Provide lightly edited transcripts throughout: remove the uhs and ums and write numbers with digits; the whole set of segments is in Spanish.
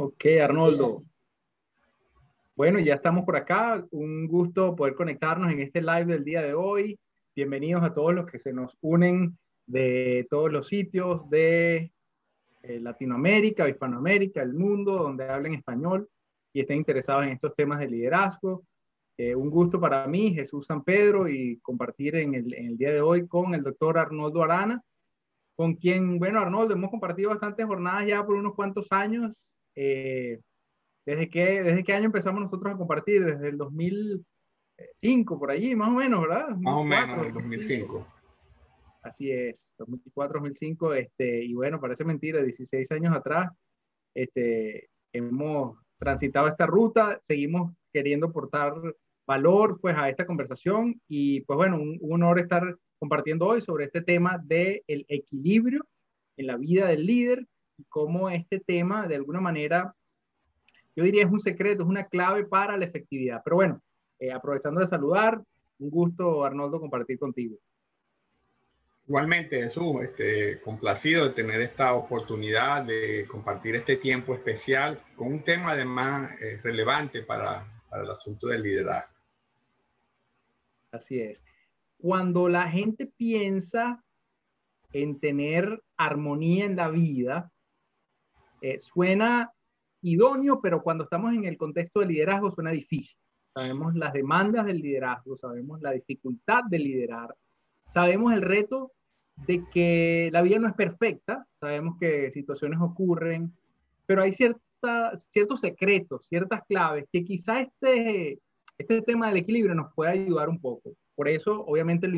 Ok, Arnoldo. Bueno, ya estamos por acá. Un gusto poder conectarnos en este live del día de hoy. Bienvenidos a todos los que se nos unen de todos los sitios de Latinoamérica, Hispanoamérica, el mundo, donde hablen español y estén interesados en estos temas de liderazgo. Un gusto para mí, Jesús San Pedro, y compartir en el día de hoy con el doctor Arnoldo Arana, con quien, bueno, Arnoldo, hemos compartido bastantes jornadas ya por unos cuantos años. ¿Desde qué año empezamos nosotros a compartir? Desde el 2005, por allí, más o menos, ¿verdad? Más o menos, 2004, en el 2005. Así es, 2004, 2005, y bueno, parece mentira, 16 años atrás, hemos transitado esta ruta, seguimos queriendo aportar valor, pues, a esta conversación, y pues bueno, un honor estar compartiendo hoy sobre este tema del equilibrio en la vida del líder, y cómo este tema, de alguna manera, yo diría es un secreto, es una clave para la efectividad. Pero bueno, aprovechando de saludar, un gusto, Arnoldo, compartir contigo. Igualmente, Jesús, complacido de tener esta oportunidad de compartir este tiempo especial con un tema además relevante para el asunto del liderazgo. Así es. Cuando la gente piensa en tener armonía en la vida, suena idóneo, pero cuando estamos en el contexto de liderazgo suena difícil. Sabemos las demandas del liderazgo, sabemos la dificultad de liderar, sabemos el reto de que la vida no es perfecta, sabemos que situaciones ocurren, pero hay ciertos secretos, ciertas claves que quizá este tema del equilibrio nos puede ayudar un poco. Por eso, obviamente,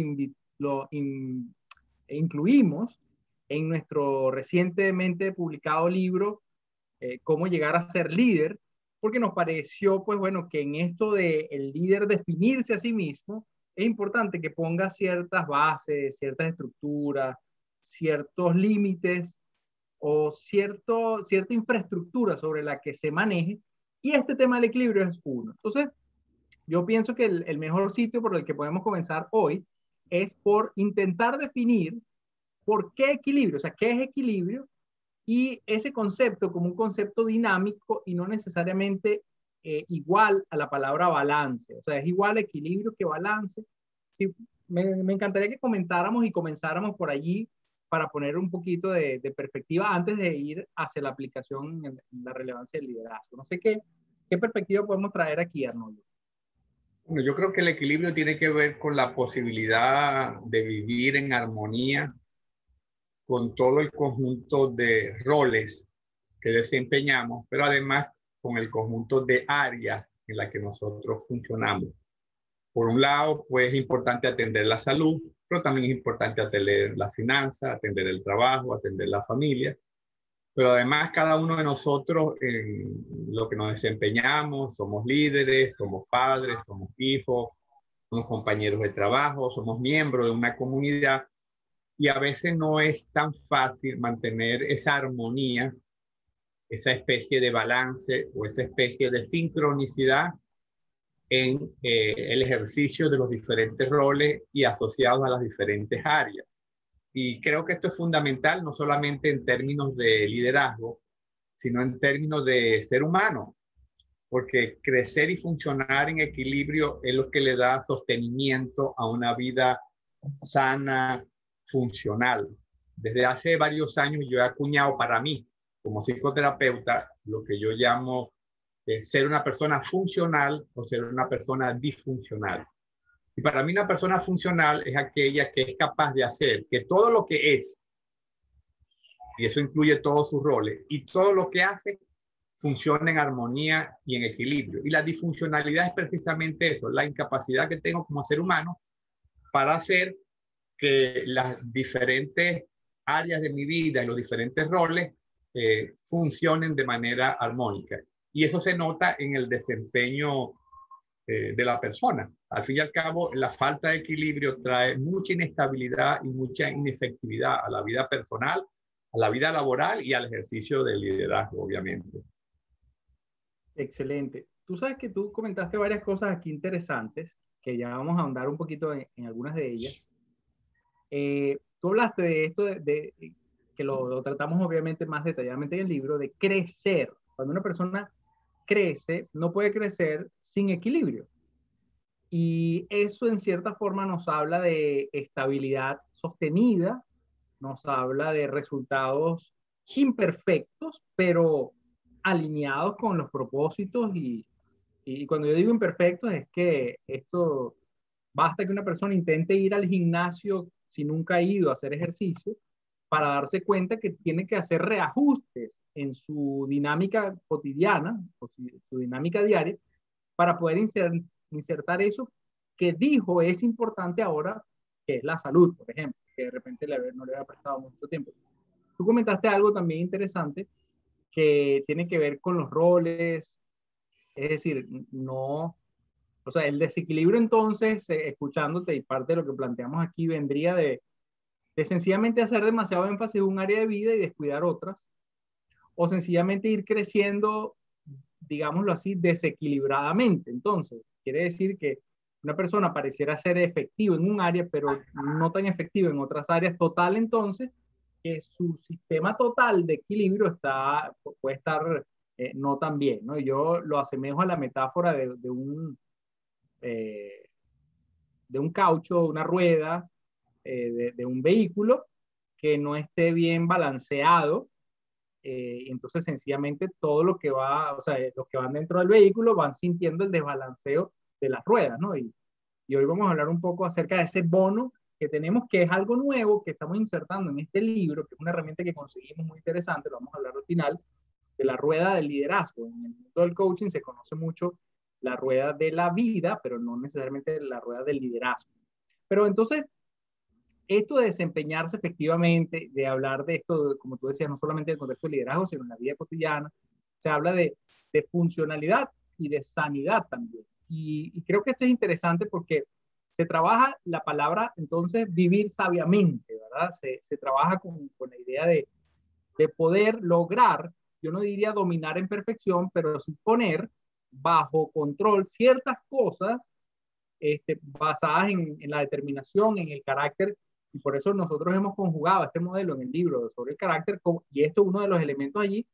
incluimos en nuestro recientemente publicado libro, Cómo llegar a ser líder, porque nos pareció, pues bueno, que en esto de el líder definirse a sí mismo, es importante que ponga ciertas bases, ciertas estructuras, ciertos límites o cierta infraestructura sobre la que se maneje, y este tema del equilibrio es uno. Entonces, yo pienso que el mejor sitio por el que podemos comenzar hoy es por intentar definir por qué equilibrio, o sea, qué es equilibrio, y ese concepto como un concepto dinámico y no necesariamente igual a la palabra balance. O sea, es igual equilibrio que balance. Sí, me encantaría que comentáramos y comenzáramos por allí para poner un poquito de perspectiva antes de ir hacia la aplicación en la relevancia del liderazgo. No sé qué perspectiva podemos traer aquí, Arnoldo. Bueno, yo creo que el equilibrio tiene que ver con la posibilidad de vivir en armonía con todo el conjunto de roles que desempeñamos, pero además con el conjunto de áreas en las que nosotros funcionamos. Por un lado, pues es importante atender la salud, pero también es importante atender la finanza, atender el trabajo, atender la familia. Pero además cada uno de nosotros en lo que nos desempeñamos, somos líderes, somos padres, somos hijos, somos compañeros de trabajo, somos miembros de una comunidad, y a veces no es tan fácil mantener esa armonía, esa especie de balance o esa especie de sincronicidad en el ejercicio de los diferentes roles y asociados a las diferentes áreas. Y creo que esto es fundamental, no solamente en términos de liderazgo, sino en términos de ser humano, porque crecer y funcionar en equilibrio es lo que le da sostenimiento a una vida sana, funcional. Desde hace varios años yo he acuñado para mí, como psicoterapeuta, lo que yo llamo ser una persona funcional o ser una persona disfuncional. Y para mí una persona funcional es aquella que es capaz de hacer que todo lo que es, y eso incluye todos sus roles, y todo lo que hace funcione en armonía y en equilibrio. Y la disfuncionalidad es precisamente eso, la incapacidad que tengo como ser humano para hacer que las diferentes áreas de mi vida y los diferentes roles funcionen de manera armónica. Y eso se nota en el desempeño de la persona. Al fin y al cabo, la falta de equilibrio trae mucha inestabilidad y mucha inefectividad a la vida personal, a la vida laboral y al ejercicio del liderazgo, obviamente. Excelente. Tú sabes que tú comentaste varias cosas aquí interesantes, que ya vamos a ahondar un poquito en algunas de ellas. Tú hablaste de esto, que lo tratamos obviamente más detalladamente en el libro, de crecer. Cuando una persona crece, no puede crecer sin equilibrio. Y eso en cierta forma nos habla de estabilidad sostenida, nos habla de resultados imperfectos, pero alineados con los propósitos. Y cuando yo digo imperfectos es que esto, basta que una persona intente ir al gimnasio si nunca ha ido a hacer ejercicio para darse cuenta que tiene que hacer reajustes en su dinámica cotidiana o su dinámica diaria para poder insertar eso que dijo es importante ahora, que es la salud, por ejemplo, que de repente no le había prestado mucho tiempo. Tú comentaste algo también interesante que tiene que ver con los roles, es decir, no, o sea, el desequilibrio entonces, escuchándote y parte de lo que planteamos aquí vendría de sencillamente hacer demasiado énfasis en un área de vida y descuidar otras, o sencillamente ir creciendo, digámoslo así, desequilibradamente. Entonces, quiere decir que una persona pareciera ser efectiva en un área, pero no tan efectiva en otras áreas, total entonces, que su sistema total de equilibrio puede estar no tan bien, ¿no? Yo lo asemejo a la metáfora eh, de un caucho, una rueda, de un vehículo que no esté bien balanceado. Entonces sencillamente todo lo que va, o sea, los que van dentro del vehículo van sintiendo el desbalanceo de las ruedas, ¿no? Y hoy vamos a hablar un poco acerca de ese bono que tenemos, que es algo nuevo que estamos insertando en este libro, que es una herramienta que conseguimos muy interesante, lo vamos a hablar al final, de la rueda del liderazgo. En el mundo del coaching se conoce mucho la rueda de la vida, pero no necesariamente la rueda del liderazgo. Pero entonces, esto de desempeñarse efectivamente, de hablar de esto, como tú decías, no solamente en el contexto de liderazgo, sino en la vida cotidiana, se habla de funcionalidad y de sanidad también. Y creo que esto es interesante porque se trabaja la palabra, entonces, vivir sabiamente, ¿verdad? Se trabaja con la idea de poder lograr, yo no diría dominar en perfección, pero sí poner bajo control ciertas cosas basadas en la determinación, en el carácter, y por eso nosotros hemos conjugado este modelo en el libro sobre el carácter, y esto es uno de los elementos allí,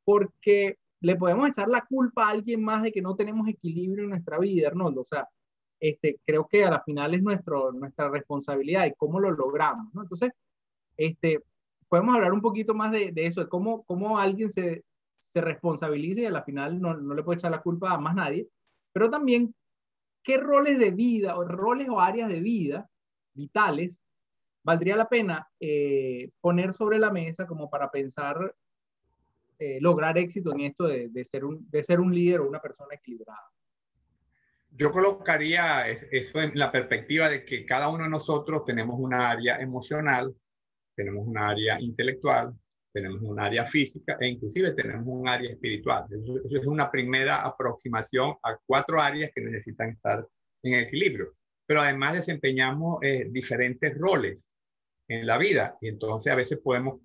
porque le podemos echar la culpa a alguien más de que no tenemos equilibrio en nuestra vida, Arnoldo. O sea, creo que a la final es nuestra responsabilidad y cómo lo logramos, ¿no? Entonces, este, podemos hablar un poquito más de eso, de cómo alguien se responsabiliza y a la final no le puede echar la culpa a más nadie, pero también qué roles de vida o roles o áreas de vida vitales valdría la pena poner sobre la mesa como para pensar lograr éxito en esto de ser un líder o una persona equilibrada. Yo colocaría eso en la perspectiva de que cada uno de nosotros tenemos una área emocional, tenemos un área intelectual, tenemos un área física e inclusive tenemos un área espiritual. Eso es una primera aproximación a 4 áreas que necesitan estar en equilibrio. Pero además desempeñamos diferentes roles en la vida y entonces a veces podemos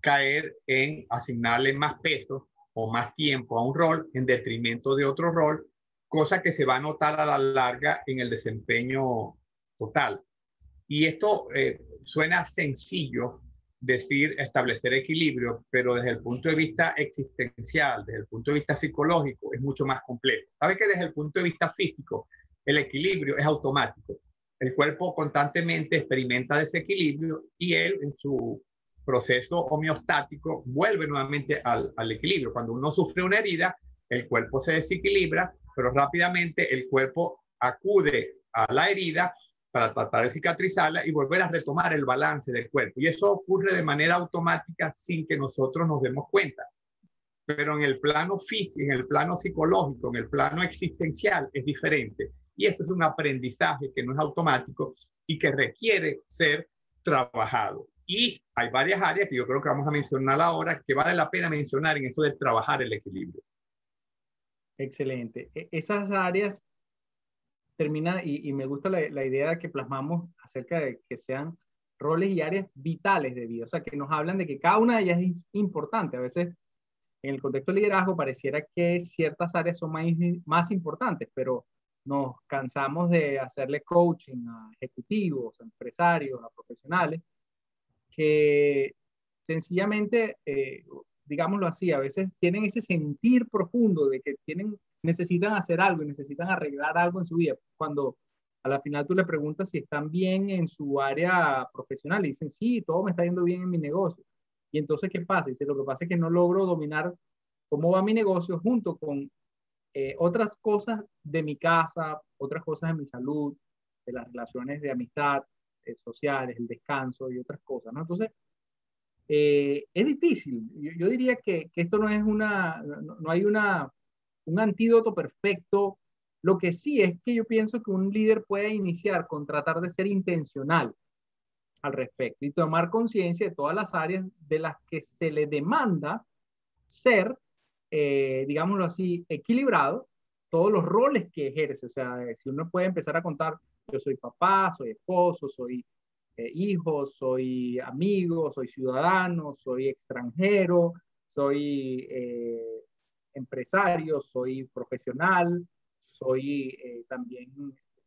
caer en asignarle más peso o más tiempo a un rol en detrimento de otro rol, cosa que se va a notar a la larga en el desempeño total. Y esto suena sencillo decir establecer equilibrio, pero desde el punto de vista existencial, desde el punto de vista psicológico, es mucho más complejo. ¿Sabe que desde el punto de vista físico, el equilibrio es automático? El cuerpo constantemente experimenta desequilibrio y él en su proceso homeostático vuelve nuevamente al equilibrio. Cuando uno sufre una herida, el cuerpo se desequilibra, pero rápidamente el cuerpo acude a la herida para tratar de cicatrizarla y volver a retomar el balance del cuerpo. Y eso ocurre de manera automática sin que nosotros nos demos cuenta. Pero en el plano físico, en el plano psicológico, en el plano existencial es diferente. Y eso es un aprendizaje que no es automático y que requiere ser trabajado. Y hay varias áreas que yo creo que vamos a mencionar ahora que vale la pena mencionar en eso de trabajar el equilibrio. Excelente. Esas áreas termina, y me gusta la idea que plasmamos acerca de que sean roles y áreas vitales de vida, o sea, que nos hablan de que cada una de ellas es importante. A veces en el contexto de liderazgo pareciera que ciertas áreas son más importantes, pero nos cansamos de hacerle coaching a ejecutivos, a empresarios, a profesionales, que sencillamente digámoslo así, a veces tienen ese sentir profundo de que necesitan hacer algo y necesitan arreglar algo en su vida. Cuando a la final tú le preguntas si están bien en su área profesional y dicen, sí, todo me está yendo bien en mi negocio. Y entonces, ¿qué pasa? Dice, lo que pasa es que no logro dominar cómo va mi negocio junto con otras cosas de mi casa, otras cosas de mi salud, de las relaciones de amistad, sociales, el descanso y otras cosas, ¿no? Entonces, es difícil. Yo diría que esto no es no hay un antídoto perfecto. Lo que sí es que yo pienso que un líder puede iniciar con tratar de ser intencional al respecto y tomar conciencia de todas las áreas de las que se le demanda ser, digámoslo así, equilibrado, todos los roles que ejerce. O sea, si uno puede empezar a contar, yo soy papá, soy esposo, soy hijo, soy amigo, soy ciudadano, soy extranjero, soy empresario, soy profesional, soy también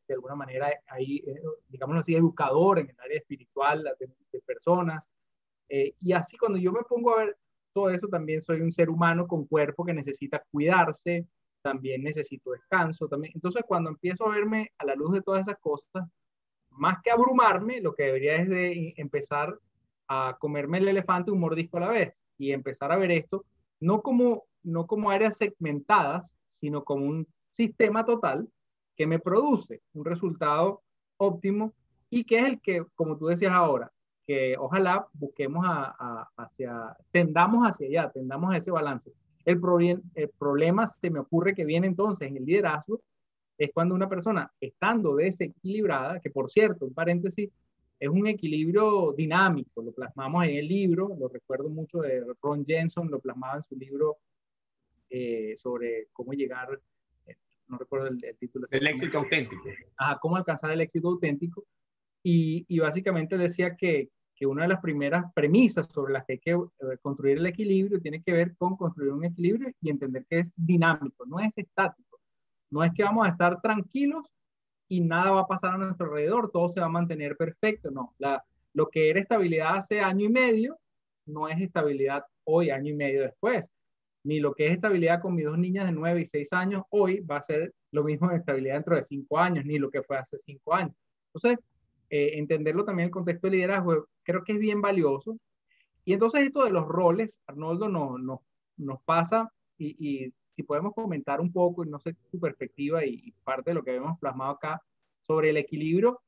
de alguna manera ahí, digámoslo así, educador en el área espiritual de personas. Y así cuando yo me pongo a ver todo eso, también soy un ser humano con cuerpo que necesita cuidarse, también necesito descanso. También. Entonces cuando empiezo a verme a la luz de todas esas cosas, más que abrumarme, lo que debería es de empezar a comerme el elefante un mordisco a la vez y empezar a ver esto no como áreas segmentadas, sino como un sistema total que me produce un resultado óptimo y que es el que, como tú decías ahora, que ojalá busquemos tendamos hacia allá, tendamos a ese balance. El problema se me ocurre que viene entonces en el liderazgo, es cuando una persona, estando desequilibrada, que por cierto, un paréntesis, es un equilibrio dinámico, lo plasmamos en el libro, lo recuerdo mucho de Ron Jensen, lo plasmaba en su libro sobre cómo llegar, no recuerdo el título. El éxito auténtico. Ajá, cómo alcanzar el éxito auténtico. Y básicamente decía que una de las primeras premisas sobre las que hay que construir el equilibrio tiene que ver con construir un equilibrio y entender que es dinámico, no es estático. No es que vamos a estar tranquilos y nada va a pasar a nuestro alrededor, todo se va a mantener perfecto, no. Lo que era estabilidad hace año y medio no es estabilidad hoy, año y medio después. Ni lo que es estabilidad con mis dos niñas de 9 y 6 años hoy va a ser lo mismo de estabilidad dentro de 5 años, ni lo que fue hace 5 años. Entonces, entenderlo también en el contexto de liderazgo creo que es bien valioso. Y entonces esto de los roles, Arnoldo, nos pasa y si podemos comentar un poco, y no sé tu perspectiva y parte de lo que hemos plasmado acá sobre el equilibrio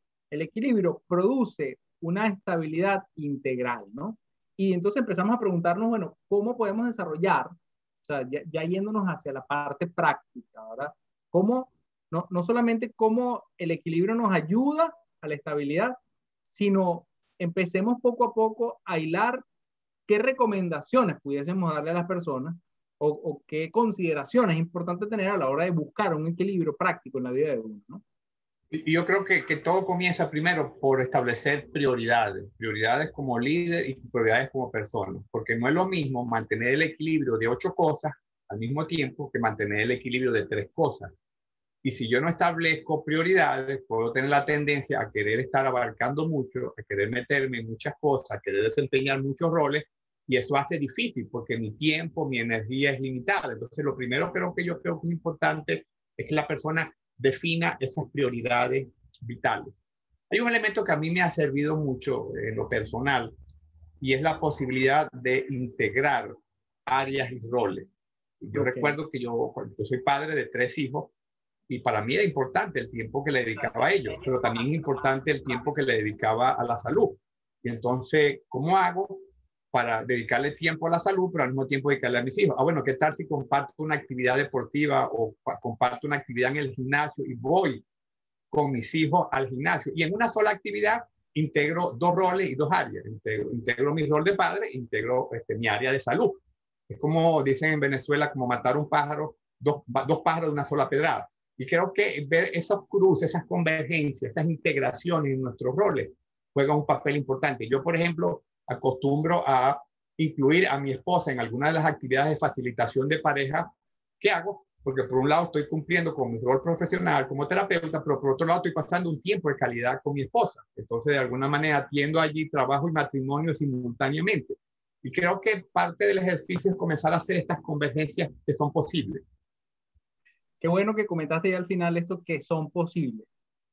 produce una estabilidad integral, ¿no? Y entonces empezamos a preguntarnos, bueno, ¿cómo podemos desarrollar, o sea, ya yéndonos hacia la parte práctica, ¿verdad? ¿Cómo, no solamente cómo el equilibrio nos ayuda a la estabilidad, sino empecemos poco a poco a hilar qué recomendaciones pudiésemos darle a las personas o qué consideraciones es importante tener a la hora de buscar un equilibrio práctico en la vida de uno, ¿no? Y yo creo que todo comienza primero por establecer prioridades como líder y prioridades como persona, porque no es lo mismo mantener el equilibrio de 8 cosas al mismo tiempo que mantener el equilibrio de 3 cosas. Y si yo no establezco prioridades, puedo tener la tendencia a querer estar abarcando mucho, a querer meterme en muchas cosas, a querer desempeñar muchos roles, y eso hace difícil porque mi tiempo, mi energía es limitada. Entonces, lo primero que yo creo que es importante es que la persona defina esas prioridades vitales. Hay un elemento que a mí me ha servido mucho en lo personal y es la posibilidad de integrar áreas y roles. Yo recuerdo que yo soy padre de 3 hijos y para mí era importante el tiempo que le dedicaba a ellos, pero también es importante el tiempo que le dedicaba a la salud. Y entonces, ¿cómo hago para dedicarle tiempo a la salud, pero al mismo tiempo dedicarle a mis hijos? Ah, bueno, ¿qué tal si comparto una actividad deportiva o comparto una actividad en el gimnasio y voy con mis hijos al gimnasio? Y en una sola actividad integro 2 roles y 2 áreas. Integro mi rol de padre, integro mi área de salud. Es como dicen en Venezuela, como matar un pájaro, dos pájaros de una sola pedrada. Y creo que ver esos cruces, esas convergencias, esas integraciones en nuestros roles juegan un papel importante. Yo, por ejemplo, acostumbro a incluir a mi esposa en alguna de las actividades de facilitación de pareja que hago, porque por un lado estoy cumpliendo con mi rol profesional como terapeuta, pero por otro lado estoy pasando un tiempo de calidad con mi esposa. Entonces, de alguna manera, atiendo allí trabajo y matrimonio simultáneamente. Y creo que parte del ejercicio es comenzar a hacer estas convergencias que son posibles. Qué bueno que comentaste ya al final esto que son posibles.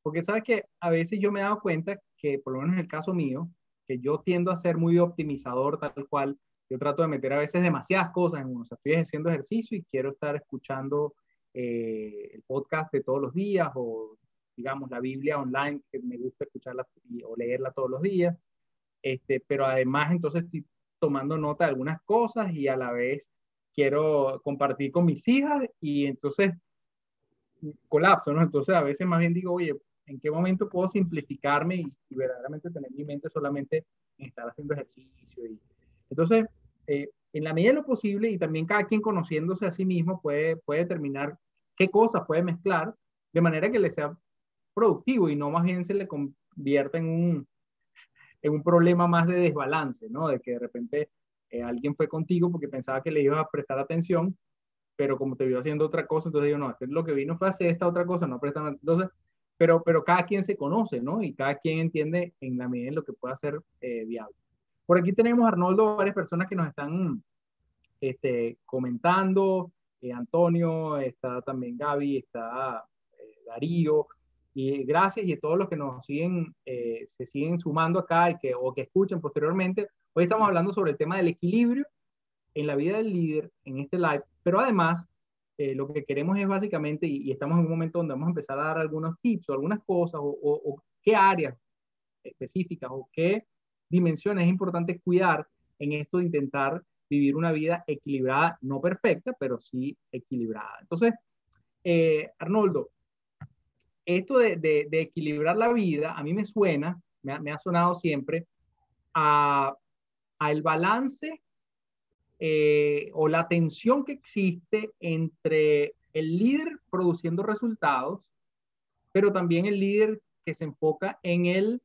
Porque sabes que a veces yo me he dado cuenta que, por lo menos en el caso mío, que yo tiendo a ser muy optimizador tal cual. Yo trato de meter a veces demasiadas cosas en uno. O sea, estoy haciendo ejercicio y quiero estar escuchando el podcast de todos los días o, digamos, la Biblia online, que me gusta escucharla o leerla todos los días. Pero además entonces estoy tomando nota de algunas cosas y a la vez quiero compartir con mis hijas y entonces colapso, ¿no? Entonces a veces más bien digo, oye, ¿en qué momento puedo simplificarme y verdaderamente tener mi mente solamente en estar haciendo ejercicio? Entonces, en la medida de lo posible y también cada quien conociéndose a sí mismo puede determinar qué cosas puede mezclar de manera que le sea productivo y no más bien se le convierta en un problema más de desbalance, ¿no? De que de repente alguien fue contigo porque pensaba que le ibas a prestar atención, pero como te vio haciendo otra cosa, entonces digo, no, este lo que vino fue a hacer esta otra cosa, no prestan, entonces, pero cada quien se conoce, ¿no? Y cada quien entiende en la medida en lo que pueda ser viable. Por aquí tenemos, Arnoldo, varias personas que nos están comentando, Antonio, está también Gaby, está Darío, y gracias y a todos los que nos siguen, se siguen sumando acá o que escuchen posteriormente. Hoy estamos hablando sobre el tema del equilibrio en la vida del líder en este live, pero además lo que queremos es básicamente, y estamos en un momento donde vamos a empezar a dar algunos tips o algunas cosas o qué áreas específicas o qué dimensiones es importante cuidar en esto de intentar vivir una vida equilibrada, no perfecta, pero sí equilibrada. Entonces, Arnoldo, esto de equilibrar la vida, a mí me suena, me ha sonado siempre a el balance o la tensión que existe entre el líder produciendo resultados, pero también el líder que se enfoca en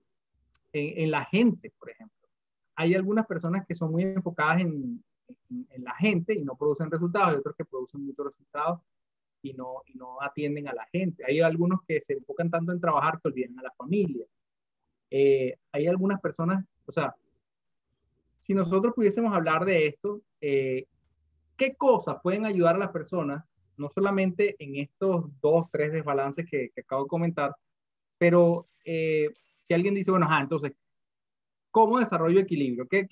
la gente, por ejemplo. Hay algunas personas que son muy enfocadas en la gente y no producen resultados, y otros que producen muchos resultados y no atienden a la gente. Hay algunos que se enfocan tanto en trabajar que olvidan a la familia. Hay algunas personas, o sea, si nosotros pudiésemos hablar de esto, ¿qué cosas pueden ayudar a las personas, no solamente en estos dos, tres desbalances que acabo de comentar, pero si alguien dice, bueno, entonces, ¿cómo desarrollo equilibrio? ¿Qué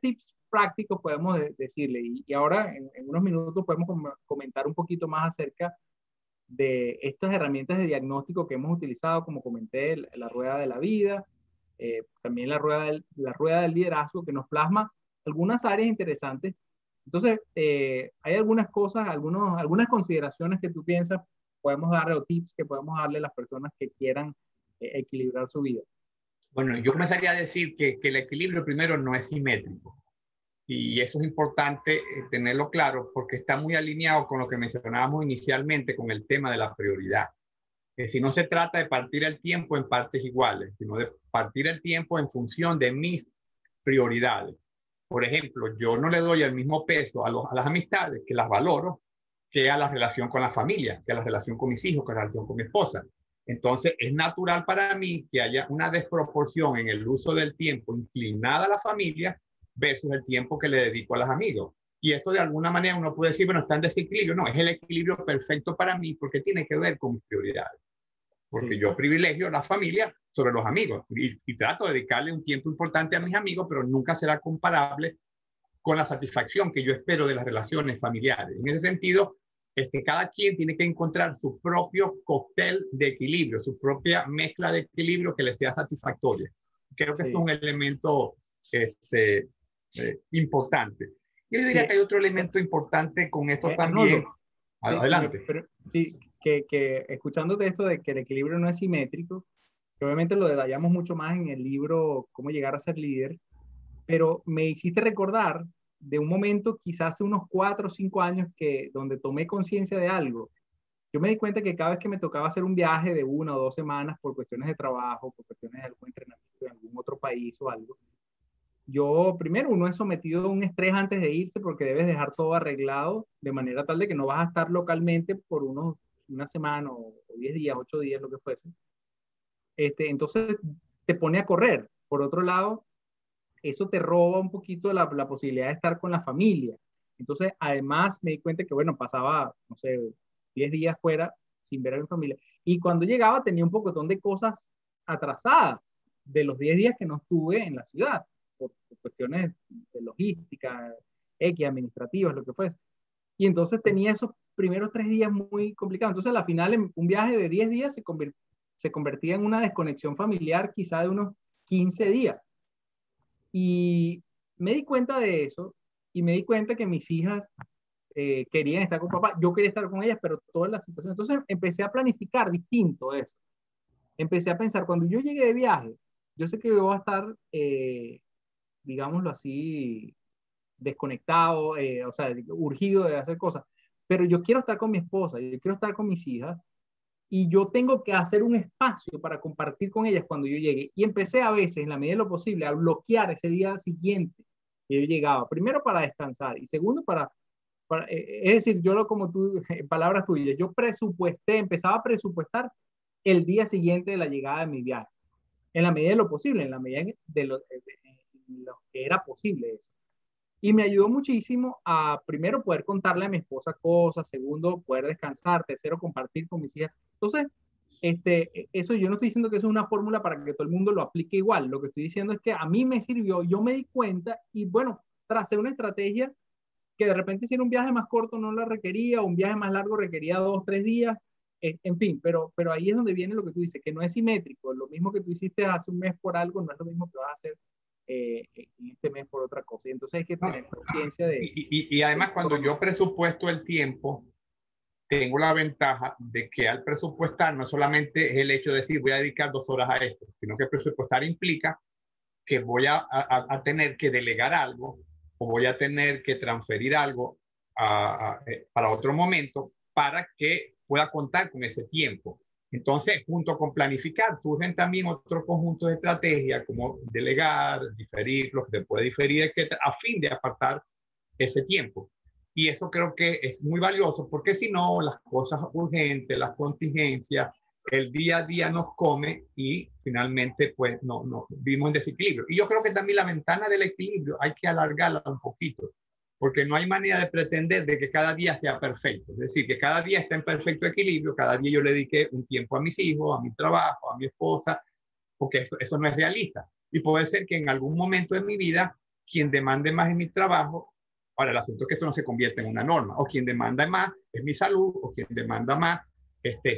tips prácticos podemos decirle? Y ahora, en unos minutos, podemos comentar un poquito más acerca de estas herramientas de diagnóstico que hemos utilizado, como comenté, la rueda de la vida, también la rueda del liderazgo, que nos plasma algunas áreas interesantes. Entonces, hay algunas cosas, algunas consideraciones que tú piensas podemos darle o tips que podemos darle a las personas que quieran equilibrar su vida. Bueno, yo comenzaría a decir que el equilibrio primero no es simétrico. Y eso es importante tenerlo claro porque está muy alineado con lo que mencionábamos inicialmente con el tema de la prioridad. Que si no se trata de partir el tiempo en partes iguales, sino de partir el tiempo en función de mis prioridades. Por ejemplo, yo no le doy el mismo peso a las amistades, que las valoro, que a la relación con la familia, que a la relación con mis hijos, que a la relación con mi esposa. Entonces, es natural para mí que haya una desproporción en el uso del tiempo inclinada a la familia versus el tiempo que le dedico a los amigos. Y eso de alguna manera uno puede decir, bueno, está en desequilibrio. No, es el equilibrio perfecto para mí porque tiene que ver con mis prioridades. Porque sí, yo privilegio la familia sobre los amigos y trato de dedicarle un tiempo importante a mis amigos, pero nunca será comparable con la satisfacción que yo espero de las relaciones familiares. En ese sentido, cada quien tiene que encontrar su propio cóctel de equilibrio, su propia mezcla de equilibrio que le sea satisfactoria. Creo que sí, es un elemento importante. Yo diría que hay otro elemento importante con esto también. Adelante. Sí, que escuchándote esto de que el equilibrio no es simétrico, que obviamente lo detallamos mucho más en el libro Cómo llegar a ser líder, pero me hiciste recordar de un momento quizás hace unos 4 o 5 años donde tomé conciencia de algo. Yo me di cuenta que cada vez que me tocaba hacer un viaje de 1 o 2 semanas por cuestiones de trabajo, por cuestiones de algún entrenamiento en algún otro país o algo, primero uno es sometido a un estrés antes de irse porque debes dejar todo arreglado de manera tal de que no vas a estar localmente por una semana o 10 días, 8 días, lo que fuese. Entonces te pone a correr. Por otro lado, eso te roba un poquito la posibilidad de estar con la familia. Entonces, además me di cuenta que, bueno, pasaba, no sé, 10 días fuera sin ver a mi familia. Y cuando llegaba tenía un pocotón de cosas atrasadas de los 10 días que no estuve en la ciudad, por cuestiones de logística, X, administrativas, lo que fuese. Y entonces tenía esos primeros 3 días muy complicados. Entonces, al final, en un viaje de 10 días se convertía en una desconexión familiar quizá de unos 15 días. Y me di cuenta de eso y me di cuenta que mis hijas querían estar con papá, yo quería estar con ellas, pero toda la situación. Entonces empecé a planificar distinto eso. Empecé a pensar, cuando yo llegué de viaje, yo sé que voy a estar, digámoslo así, desconectado, o sea, urgido de hacer cosas, pero yo quiero estar con mi esposa, yo quiero estar con mis hijas, y yo tengo que hacer un espacio para compartir con ellas cuando yo llegue. Y empecé a veces, en la medida de lo posible, a bloquear ese día siguiente que yo llegaba. Primero para descansar y segundo es decir, yo como tú, en palabras tuyas, yo empezaba a presupuestar el día siguiente de la llegada de mi viaje. En la medida de lo posible, en la medida de lo que era posible eso. Y me ayudó muchísimo a, primero, poder contarle a mi esposa cosas, segundo, poder descansar, tercero, compartir con mis hijas. Entonces, eso yo no estoy diciendo que eso es una fórmula para que todo el mundo lo aplique igual. Lo que estoy diciendo es que a mí me sirvió, yo me di cuenta y bueno, tracé una estrategia que de repente si era un viaje más corto no la requería, o un viaje más largo requería 2, 3 días, en fin, pero ahí es donde viene lo que tú dices, que no es simétrico. Lo mismo que tú hiciste hace un mes por algo no es lo mismo que vas a hacer en este mes por otra cosa. Y entonces hay que No, tener conciencia de... y además cuando yo presupuesto el tiempo, tengo la ventaja de que al presupuestar no solamente es el hecho de decir voy a dedicar 2 horas a esto, sino que presupuestar implica que voy a tener que delegar algo o voy a tener que transferir algo para otro momento para que pueda contar con ese tiempo. Entonces, junto con planificar, surgen también otro conjunto de estrategias como delegar, diferir, lo que se puede diferir, etcétera, a fin de apartar ese tiempo. Y eso creo que es muy valioso porque si no, las cosas urgentes, las contingencias, el día a día nos come y finalmente pues no vivimos en desequilibrio. Y yo creo que también la ventana del equilibrio hay que alargarla un poquito, porque no hay manera de pretender de que cada día sea perfecto. Es decir, que cada día esté en perfecto equilibrio, cada día yo le dediqué un tiempo a mis hijos, a mi trabajo, a mi esposa, porque eso no es realista. Y puede ser que en algún momento de mi vida quien demande más en mi trabajo, ahora el asunto es que eso no se convierte en una norma, o quien demanda más es mi salud, o quien demanda más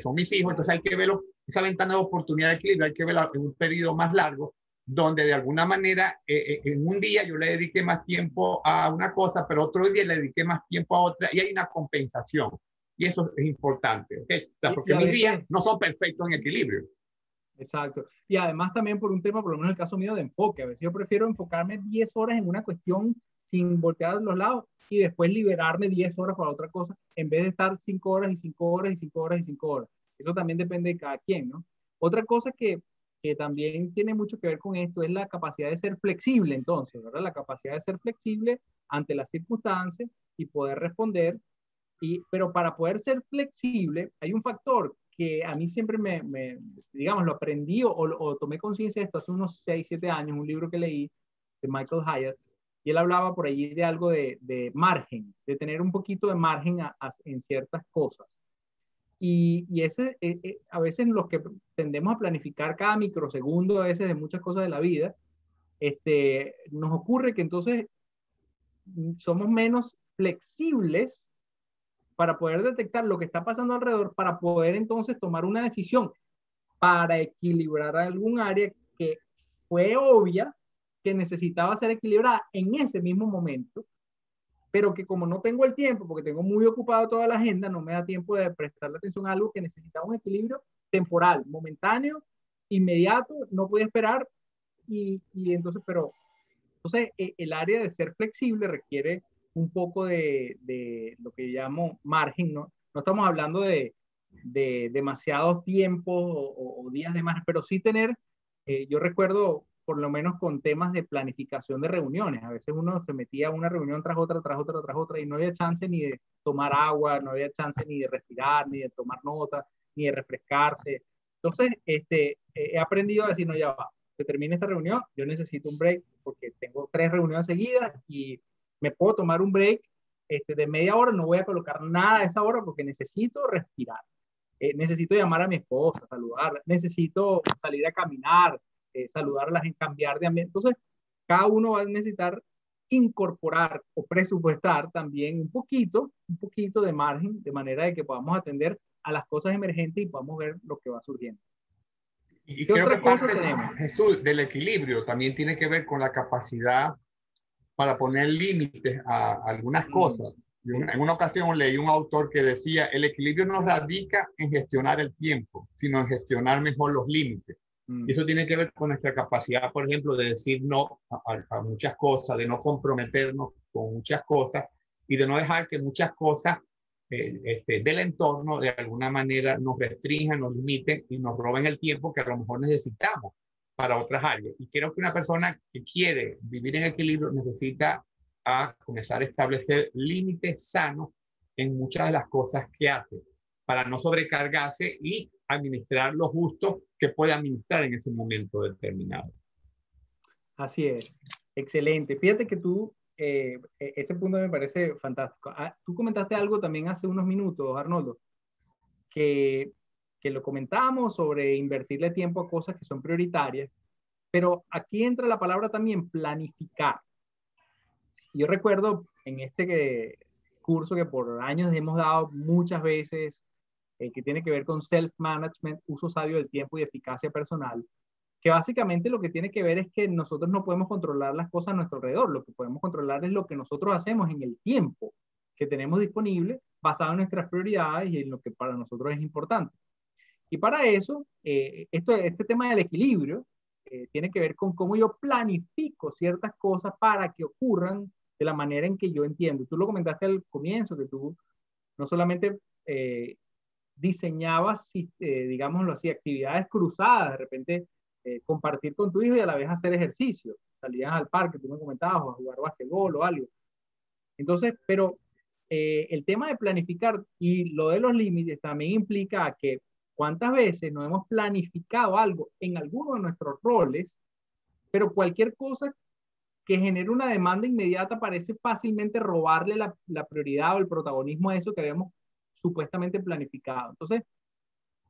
son mis hijos. Entonces hay que verlo, esa ventana de oportunidad de equilibrio hay que verla en un periodo más largo, donde de alguna manera en un día yo le dediqué más tiempo a una cosa, pero otro día le dediqué más tiempo a otra, y hay una compensación. Y eso es importante, ¿okay? O sea, porque y a mis días veces, no son perfectos en equilibrio. exacto. Y además también por un tema, por lo menos en el caso mío, de enfoque. A veces yo prefiero enfocarme 10 horas en una cuestión sin voltear a los lados y después liberarme 10 horas para otra cosa, en vez de estar 5 horas y 5 horas y 5 horas y 5 horas. Eso también depende de cada quien, ¿no? Otra cosa que también tiene mucho que ver con esto es la capacidad de ser flexible, entonces, ¿verdad? La capacidad de ser flexible ante las circunstancias y poder responder. Pero para poder ser flexible, hay un factor que a mí siempre digamos, lo aprendí o tomé conciencia de esto hace unos 6, 7 años, un libro que leí de Michael Hyatt, y él hablaba por allí de algo de margen, de tener un poquito de margen en ciertas cosas. Y ese, a veces los que tendemos a planificar cada microsegundo, a veces de muchas cosas de la vida, nos ocurre que entonces somos menos flexibles para poder detectar lo que está pasando alrededor, para poder entonces tomar una decisión para equilibrar algún área que fue obvia que necesitaba ser equilibrada en ese mismo momento, pero que como no tengo el tiempo, porque tengo muy ocupado toda la agenda, no me da tiempo de prestarle atención a algo que necesitaba un equilibrio temporal, momentáneo, inmediato, no podía esperar, y entonces, entonces el área de ser flexible requiere un poco de lo que llamo margen, ¿no? No estamos hablando de demasiados tiempos o días de margen, pero sí tener, yo recuerdo por lo menos con temas de planificación de reuniones, a veces uno se metía a una reunión tras otra, tras otra, tras otra, y no había chance ni de tomar agua, no había chance ni de respirar, ni de tomar nota, ni de refrescarse. Entonces, he aprendido a decir, no, ya va, se termina esta reunión, yo necesito un break porque tengo 3 reuniones seguidas y me puedo tomar un break de media hora, no voy a colocar nada a esa hora porque necesito respirar. Necesito llamar a mi esposa, saludarla, necesito salir a caminar, saludarlas, en cambiar de ambiente. Entonces, cada uno va a necesitar incorporar o presupuestar también un poquito de margen, de manera de que podamos atender a las cosas emergentes y podamos ver lo que va surgiendo. Y ¿Qué creo que otra cosa parte, tenemos? Jesús, del equilibrio también tiene que ver con la capacidad para poner límites a algunas cosas. En una ocasión leí un autor que decía, el equilibrio no radica en gestionar el tiempo, sino en gestionar mejor los límites. Y eso tiene que ver con nuestra capacidad, por ejemplo, de decir no a muchas cosas, de no comprometernos con muchas cosas y de no dejar que muchas cosas del entorno de alguna manera nos restrinjan, nos limiten y nos roben el tiempo que a lo mejor necesitamos para otras áreas. Y creo que una persona que quiere vivir en equilibrio necesita comenzar a establecer límites sanos en muchas de las cosas que hace para no sobrecargarse y administrar lo justo que puede administrar en ese momento determinado. Así es, excelente. Fíjate que tú, ese punto me parece fantástico. Tú comentaste algo también hace unos minutos, Arnoldo, que lo comentamos sobre invertirle tiempo a cosas que son prioritarias, pero aquí entra la palabra también planificar. Yo recuerdo en este curso que por años hemos dado muchas veces, que tiene que ver con self-management, uso sabio del tiempo y eficacia personal, que básicamente lo que tiene que ver es que nosotros no podemos controlar las cosas a nuestro alrededor, lo que podemos controlar es lo que nosotros hacemos en el tiempo que tenemos disponible, basado en nuestras prioridades y en lo que para nosotros es importante. Y para eso, este tema del equilibrio tiene que ver con cómo yo planifico ciertas cosas para que ocurran de la manera en que yo entiendo. Tú lo comentaste al comienzo, que tú no solamente diseñabas, digámoslo así, actividades cruzadas, de repente compartir con tu hijo y a la vez hacer ejercicio. Salías al parque, tú me comentabas, o a jugar basquetbol o algo. Entonces, pero el tema de planificar y lo de los límites también implica que cuántas veces nos hemos planificado algo en alguno de nuestros roles, pero cualquier cosa que genere una demanda inmediata parece fácilmente robarle la prioridad o el protagonismo a eso que habíamos supuestamente planificado. Entonces,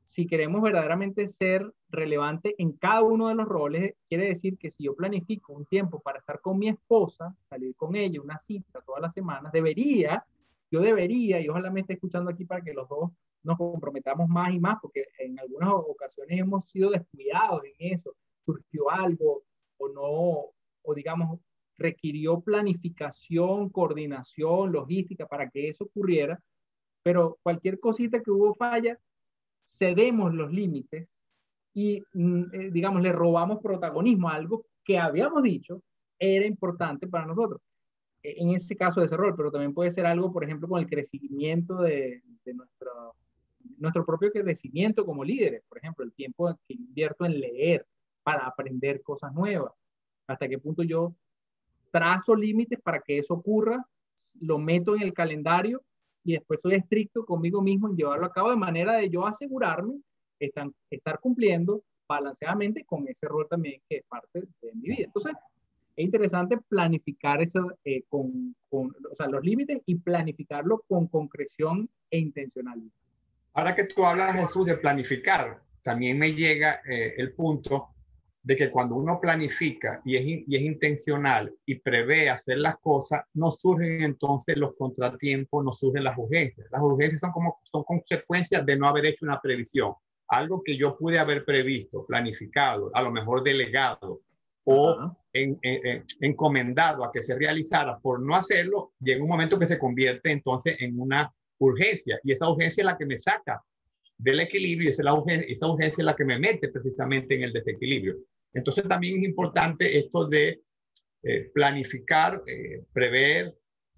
si queremos verdaderamente ser relevante en cada uno de los roles, quiere decir que si yo planifico un tiempo para estar con mi esposa, salir con ella, una cita todas las semanas, yo debería, y ojalá me esté escuchando aquí para que los dos nos comprometamos más y más, porque en algunas ocasiones hemos sido descuidados en eso, surgió algo o no, o digamos, requirió planificación, coordinación, logística para que eso ocurriera, pero cualquier cosita que hubo falla, cedemos los límites y, digamos, le robamos protagonismo a algo que habíamos dicho era importante para nosotros. En ese caso de ese rol, pero también puede ser algo, por ejemplo, con el crecimiento de nuestro propio crecimiento como líderes. Por ejemplo, el tiempo que invierto en leer para aprender cosas nuevas. Hasta qué punto yo trazo límites para que eso ocurra, lo meto en el calendario y después soy estricto conmigo mismo en llevarlo a cabo de manera de yo asegurarme estar cumpliendo balanceadamente con ese rol también que es parte de mi vida. Entonces, es interesante planificar eso o sea, los límites y planificarlo con concreción e intencionalidad. Ahora que tú hablas, Jesús, de planificar, también me llega el punto de que cuando uno planifica y es intencional y prevé hacer las cosas, no surgen entonces los contratiempos, no surgen las urgencias. Las urgencias son consecuencias de no haber hecho una previsión. Algo que yo pude haber previsto, planificado, a lo mejor delegado o encomendado a que se realizara, por no hacerlo, llega un momento que se convierte entonces en una urgencia, y esa urgencia es la que me saca del equilibrio, y esa urgencia es la que me mete precisamente en el desequilibrio. Entonces también es importante esto de planificar, prever,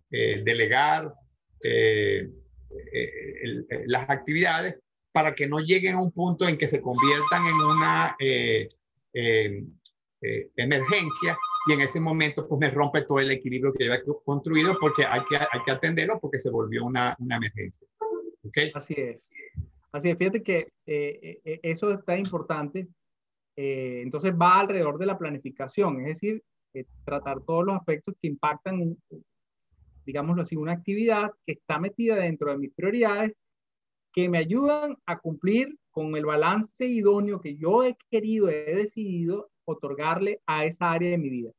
delegar las actividades para que no lleguen a un punto en que se conviertan en una emergencia, y en ese momento pues me rompe todo el equilibrio que lleva construido, porque hay que atenderlo porque se volvió una emergencia. ¿Okay? Así es. Así es, fíjate que eso está importante Entonces va alrededor de la planificación, es decir, tratar todos los aspectos que impactan, digámoslo así, una actividad que está metida dentro de mis prioridades, que me ayudan a cumplir con el balance idóneo que yo he querido, he decidido otorgarle a esa área de mi vida.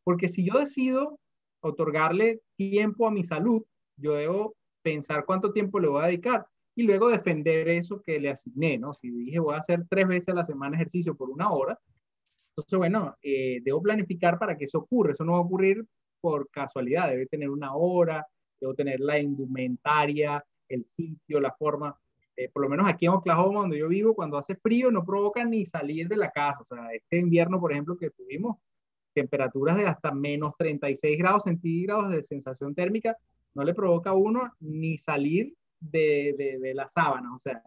Porque si yo decido otorgarle tiempo a mi salud, yo debo pensar cuánto tiempo le voy a dedicar y luego defender eso que le asigné, ¿no? Si dije voy a hacer 3 veces a la semana ejercicio por 1 hora, entonces, bueno, debo planificar para que eso ocurra. Eso no va a ocurrir por casualidad. Debe tener 1 hora, debo tener la indumentaria, el sitio, la forma. Por lo menos aquí en Oklahoma, donde yo vivo, cuando hace frío no provoca ni salir de la casa. O sea, este invierno, por ejemplo, que tuvimos temperaturas de hasta menos 36 grados centígrados de sensación térmica, no le provoca a uno ni salir de la sábana. O sea,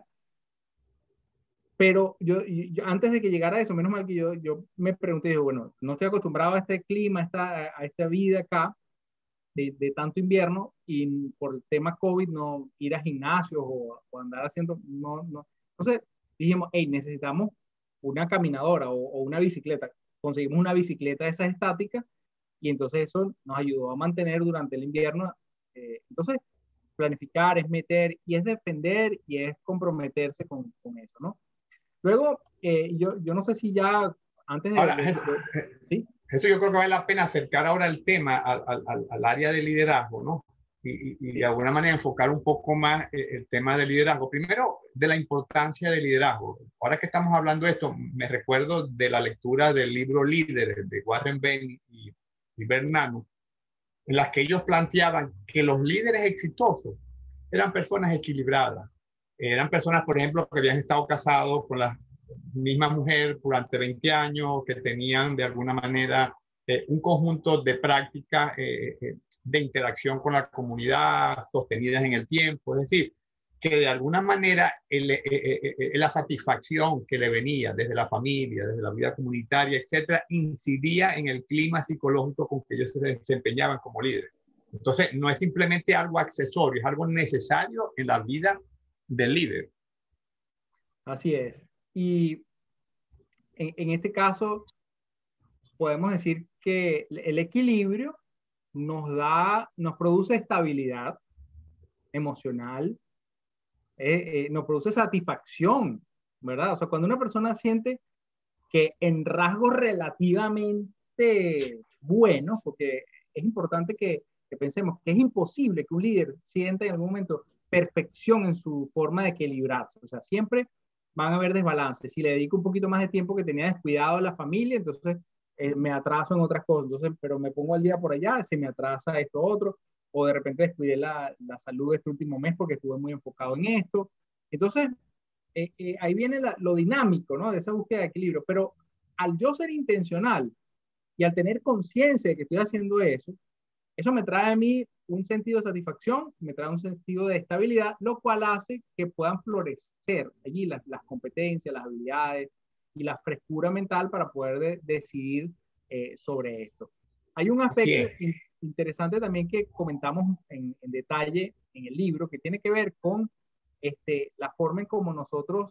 pero yo antes de que llegara a eso, menos mal que yo me pregunté, dije, bueno, no estoy acostumbrado a este clima, a esta vida acá, de tanto invierno, y por el tema COVID, no ir a gimnasios o andar haciendo, no. Entonces dijimos, hey, necesitamos una caminadora o una bicicleta. Conseguimos una bicicleta de esas estáticas, y entonces eso nos ayudó a mantener durante el invierno. Entonces, planificar es meter, y es defender, y es comprometerse con eso, ¿no? Luego, yo no sé si ya antes Ahora, ¿sí? eso yo creo que vale la pena acercar ahora el tema al área de liderazgo, ¿no? Y de alguna manera enfocar un poco más el tema del liderazgo. Primero, de la importancia del liderazgo. Ahora que estamos hablando de esto, me recuerdo de la lectura del libro Líderes de Warren Benny y Bernano, en las que ellos planteaban que los líderes exitosos eran personas equilibradas. Eran personas, por ejemplo, que habían estado casados con la misma mujer durante 20 años, que tenían de alguna manera un conjunto de prácticas de interacción con la comunidad sostenidas en el tiempo. Es decir, que de alguna manera la satisfacción que le venía desde la familia, desde la vida comunitaria, etcétera, incidía en el clima psicológico con que ellos se desempeñaban como líderes. Entonces, no es simplemente algo accesorio, es algo necesario en la vida del líder. Así es. Y en este caso, podemos decir que el equilibrio nos produce estabilidad emocional, nos produce satisfacción, ¿verdad? O sea, cuando una persona siente que en rasgos relativamente buenos, porque es importante que pensemos que es imposible que un líder sienta en algún momento perfección en su forma de equilibrarse. O sea, siempre van a haber desbalances. Si le dedico un poquito más de tiempo que tenía descuidado a la familia, entonces me atraso en otras cosas. Entonces, pero me pongo al día por allá, se me atrasa esto otro, o de repente descuidé la salud este último mes porque estuve muy enfocado en esto. Entonces, ahí viene lo dinámico, ¿no? De esa búsqueda de equilibrio. Pero al yo ser intencional y al tener conciencia de que estoy haciendo eso me trae a mí un sentido de satisfacción, me trae un sentido de estabilidad, lo cual hace que puedan florecer allí las competencias, las habilidades y la frescura mental para poder decidir sobre esto. Hay un aspecto interesante también que comentamos en detalle en el libro, que tiene que ver con la forma en cómo nosotros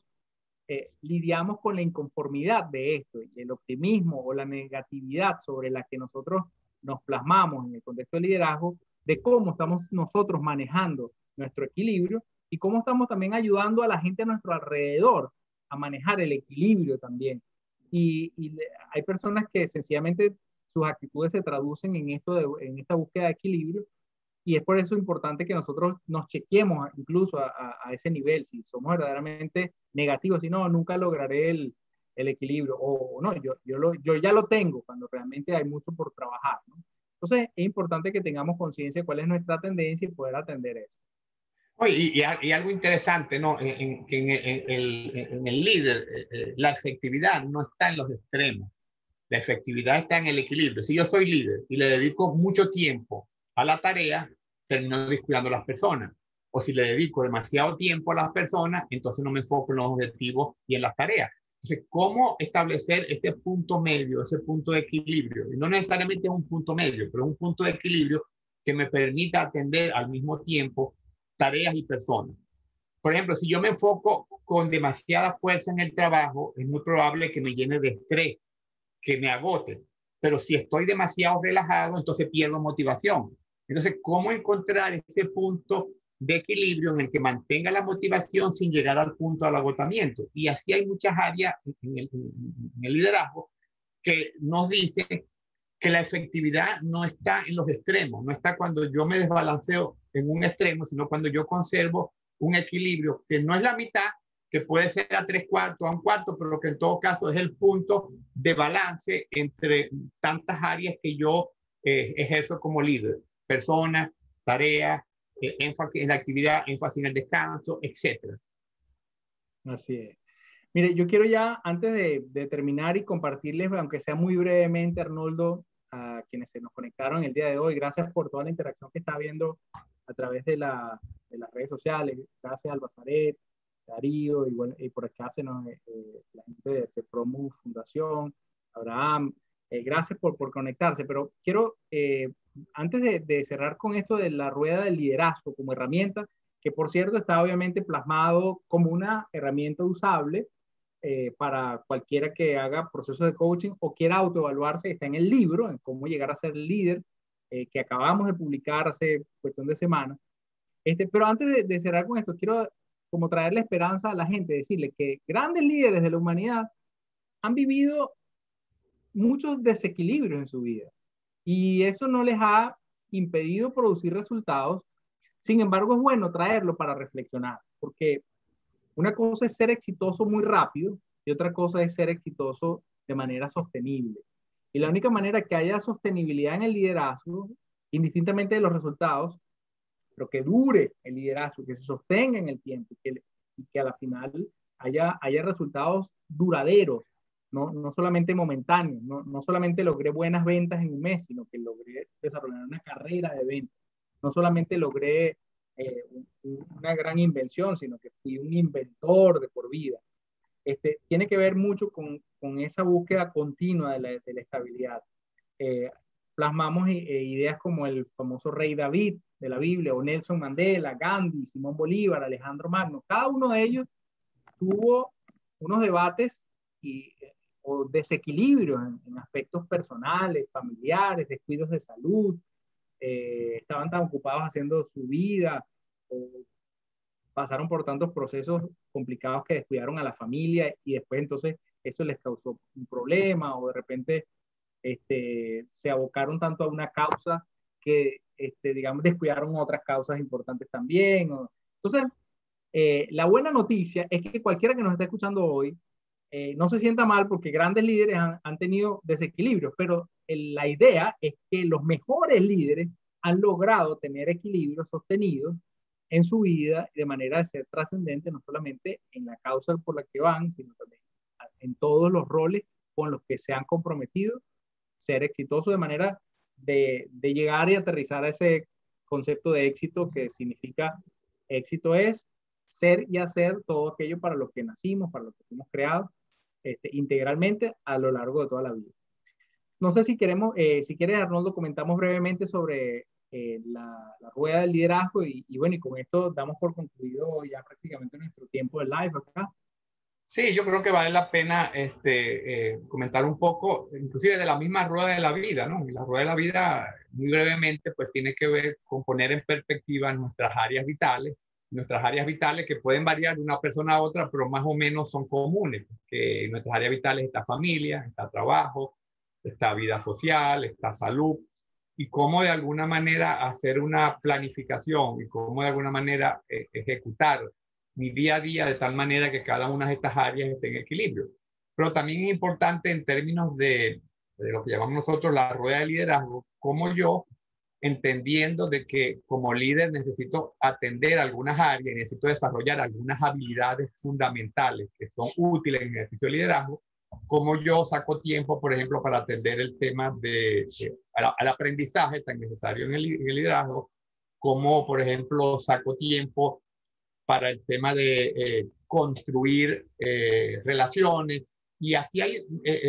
lidiamos con la inconformidad de esto y el optimismo o la negatividad sobre la que nosotros nos plasmamos en el contexto de liderazgo, de cómo estamos nosotros manejando nuestro equilibrio y cómo estamos también ayudando a la gente a nuestro alrededor a manejar el equilibrio también. Y hay personas que sencillamente sus actitudes se traducen en en esta búsqueda de equilibrio, y es por eso importante que nosotros nos chequemos incluso a ese nivel, si somos verdaderamente negativos, si no, nunca lograré el equilibrio, o no, yo ya lo tengo, cuando realmente hay mucho por trabajar, ¿no? Entonces, es importante que tengamos conciencia de cuál es nuestra tendencia y poder atender eso. Oye, y algo interesante, ¿no? Que en el líder, la efectividad no está en los extremos. La efectividad está en el equilibrio. Si yo soy líder y le dedico mucho tiempo a la tarea, termino descuidando a las personas. O si le dedico demasiado tiempo a las personas, entonces no me enfoco en los objetivos y en las tareas. Entonces, ¿cómo establecer ese punto medio, ese punto de equilibrio? Y no necesariamente es un punto medio, pero es un punto de equilibrio que me permita atender al mismo tiempo tareas y personas. Por ejemplo, si yo me enfoco con demasiada fuerza en el trabajo, es muy probable que me llene de estrés, que me agote. Pero si estoy demasiado relajado, entonces pierdo motivación. Entonces, ¿cómo encontrar ese punto de equilibrio en el que mantenga la motivación sin llegar al punto del agotamiento? Y así hay muchas áreas en el liderazgo que nos dicen que la efectividad no está en los extremos, no está cuando yo me desbalanceo en un extremo, sino cuando yo conservo un equilibrio que no es la mitad, que puede ser a 3/4, a 1/4, pero que en todo caso es el punto de balance entre tantas áreas que yo ejerzo como líder: persona, tarea, énfasis en la actividad, énfasis en el descanso, etcétera. Así es. Mire, yo quiero ya, antes de terminar y compartirles, aunque sea muy brevemente, Arnoldo, a quienes se nos conectaron el día de hoy, gracias por toda la interacción que está habiendo a través de las redes sociales. Gracias al Bazaret, Darío, y, bueno, y por acá la gente de CEPROMU Fundación, Abraham, gracias por conectarse. Pero quiero, antes de cerrar con esto de la rueda del liderazgo como herramienta, que por cierto está obviamente plasmado como una herramienta usable para cualquiera que haga procesos de coaching o quiera autoevaluarse. Está en el libro, en cómo llegar a ser líder, que acabamos de publicar hace cuestión de semanas. Pero antes de cerrar con esto, quiero como traerle esperanza a la gente, decirle que grandes líderes de la humanidad han vivido muchos desequilibrios en su vida y eso no les ha impedido producir resultados. Sin embargo, es bueno traerlo para reflexionar, porque una cosa es ser exitoso muy rápido y otra cosa es ser exitoso de manera sostenible. Y la única manera que haya sostenibilidad en el liderazgo, indistintamente de los resultados, pero que dure el liderazgo, que se sostenga en el tiempo y que a la final haya resultados duraderos, no solamente momentáneos, no solamente logré buenas ventas en un mes, sino que logré desarrollar una carrera de ventas, no solamente logré una gran invención, sino que fui un inventor de por vida. Tiene que ver mucho con esa búsqueda continua de la estabilidad. Plasmamos ideas como el famoso rey David de la Biblia, o Nelson Mandela, Gandhi, Simón Bolívar, Alejandro Magno. Cada uno de ellos tuvo unos debates o desequilibrios en aspectos personales, familiares, descuidos de salud. Estaban tan ocupados haciendo su vida, pasaron por tantos procesos complicados que descuidaron a la familia y después entonces eso les causó un problema, o de repente se abocaron tanto a una causa que, digamos, descuidaron otras causas importantes también. Entonces, la buena noticia es que cualquiera que nos esté escuchando hoy no se sienta mal, porque grandes líderes han tenido desequilibrios, pero la idea es que los mejores líderes han logrado tener equilibrios sostenidos en su vida de manera de ser trascendente, no solamente en la causa por la que van, sino también en todos los roles con los que se han comprometido, ser exitoso, de manera de llegar y aterrizar a ese concepto de éxito, que significa: éxito es ser y hacer todo aquello para lo que nacimos, para lo que fuimos creados, integralmente a lo largo de toda la vida. No sé si si quieres, Arnoldo, comentamos brevemente sobre la rueda del liderazgo y bueno, y con esto damos por concluido ya prácticamente nuestro tiempo de live acá. Sí, yo creo que vale la pena comentar un poco, inclusive de la misma rueda de la vida, ¿no? Y la rueda de la vida, muy brevemente, pues tiene que ver con poner en perspectiva nuestras áreas vitales que pueden variar de una persona a otra, pero más o menos son comunes, que en nuestras áreas vitales está familia, está trabajo, está vida social, está salud, y cómo de alguna manera hacer una planificación y cómo de alguna manera ejecutar mi día a día de tal manera que cada una de estas áreas esté en equilibrio. Pero también es importante en términos de lo que llamamos nosotros la rueda de liderazgo, como yo, entendiendo de que como líder necesito atender algunas áreas, necesito desarrollar algunas habilidades fundamentales que son útiles en el ejercicio de liderazgo, como yo saco tiempo, por ejemplo, para atender el tema al aprendizaje tan necesario en el liderazgo, como, por ejemplo, saco tiempo para el tema de construir relaciones, y así hay,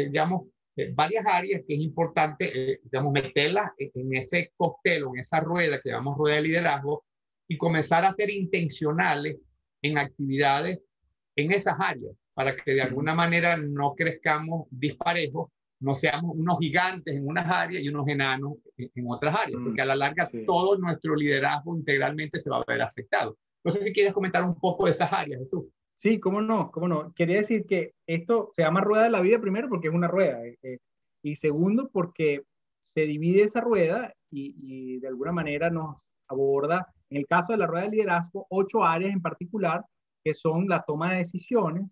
digamos, varias áreas que es importante, digamos, meterlas en ese cóctel o en esa rueda que llamamos rueda de liderazgo, y comenzar a ser intencionales en actividades en esas áreas, para que de alguna manera no crezcamos disparejos, no seamos unos gigantes en unas áreas y unos enanos en otras áreas, porque a la larga sí. todo nuestro liderazgo integralmente se va a ver afectado. No sé si quieres comentar un poco de esas áreas, Jesús. Sí, cómo no, cómo no. Quería decir que esto se llama rueda de la vida primero porque es una rueda, y segundo porque se divide esa rueda y de alguna manera nos aborda, en el caso de la rueda de liderazgo, 8 áreas en particular que son la toma de decisiones,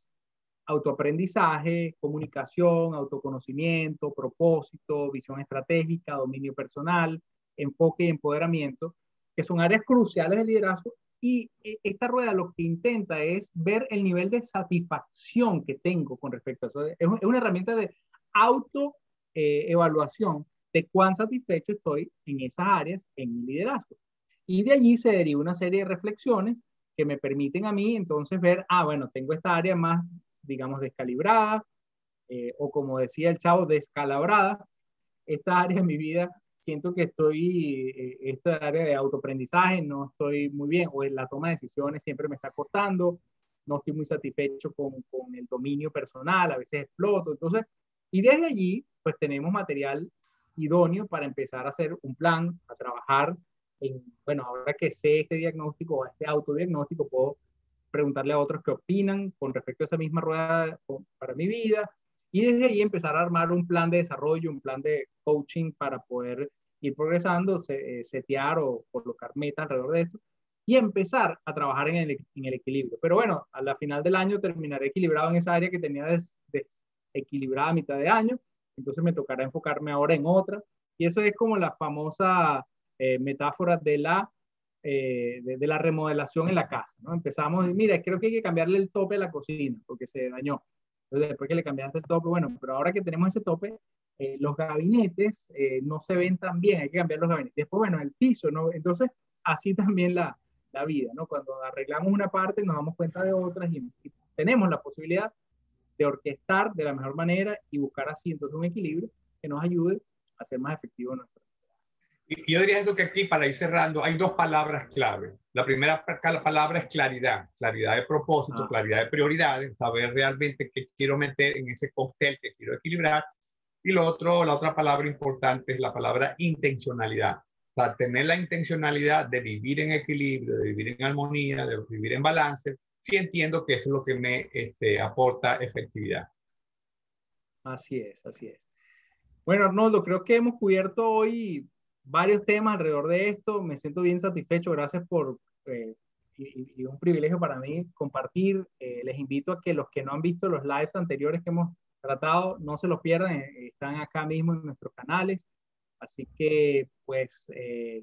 autoaprendizaje, comunicación, autoconocimiento, propósito, visión estratégica, dominio personal, enfoque y empoderamiento, que son áreas cruciales del liderazgo. Y esta rueda lo que intenta es ver el nivel de satisfacción que tengo con respecto a eso. Es una herramienta de autoevaluación de cuán satisfecho estoy en esas áreas en mi liderazgo. Y de allí se deriva una serie de reflexiones que me permiten a mí entonces ver, bueno, tengo esta área más, digamos, descalibrada, o como decía el chavo, descalabrada. Esta área de mi vida siento que esta área de autoaprendizaje no estoy muy bien, o en la toma de decisiones siempre me está costando, no estoy muy satisfecho con el dominio personal, a veces exploto. Entonces, y desde allí, pues tenemos material idóneo para empezar a hacer un plan, a trabajar bueno, ahora que sé este diagnóstico o este autodiagnóstico, puedo preguntarle a otros qué opinan con respecto a esa misma rueda para mi vida, y desde ahí empezar a armar un plan de desarrollo, un plan de coaching para poder ir progresando, setear o colocar metas alrededor de esto y empezar a trabajar en el equilibrio. Pero bueno, a la final del año terminaré equilibrado en esa área que tenía desequilibrada a mitad de año, entonces me tocará enfocarme ahora en otra, y eso es como la famosa metáfora de la remodelación en la casa, ¿no? Empezamos, mira, creo que hay que cambiarle el tope a la cocina porque se dañó. Entonces, después que le cambiaste el tope, bueno, pero ahora que tenemos ese tope, los gabinetes no se ven tan bien, hay que cambiar los gabinetes. Después, bueno, el piso, ¿no? Entonces, así también la vida, ¿no? Cuando arreglamos una parte, nos damos cuenta de otras y tenemos la posibilidad de orquestar de la mejor manera y buscar así entonces un equilibrio que nos ayude a ser más efectivo en nuestro. Y yo diría eso, que aquí, para ir cerrando, hay dos palabras clave. La primera palabra es claridad, claridad de propósito, claridad de prioridades, saber realmente qué quiero meter en ese cóctel que quiero equilibrar. Y la otra palabra importante es la palabra intencionalidad. O sea, tener la intencionalidad de vivir en equilibrio, de vivir en armonía, de vivir en balance, sí entiendo que eso es lo que me aporta efectividad. Así es, así es. Bueno, Arnoldo, creo que hemos cubierto hoy varios temas alrededor de esto. Me siento bien satisfecho. Gracias por, y un privilegio para mí compartir. Les invito a que los que no han visto los lives anteriores que hemos tratado, no se los pierdan. Están acá mismo en nuestros canales. Así que, pues,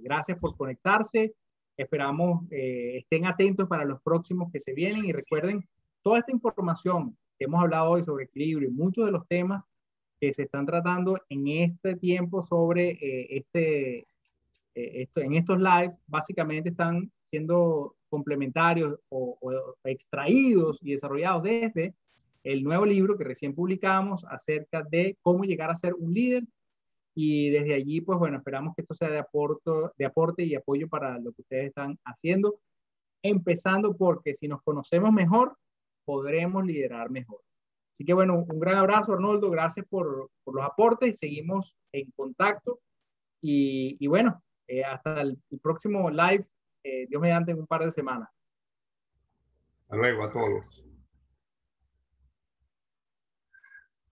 gracias por conectarse. Esperamos estén atentos para los próximos que se vienen y recuerden toda esta información que hemos hablado hoy sobre equilibrio y muchos de los temas que se están tratando en este tiempo sobre en estos lives, básicamente están siendo complementarios o extraídos y desarrollados desde el nuevo libro que recién publicamos acerca de cómo llegar a ser un líder. Y desde allí, pues bueno, esperamos que esto sea de aporte y apoyo para lo que ustedes están haciendo, empezando porque si nos conocemos mejor, podremos liderar mejor. Así que bueno, un gran abrazo, Arnoldo, gracias por los aportes, seguimos en contacto y bueno, hasta el próximo live, Dios mediante, en un par de semanas. Hasta luego a todos.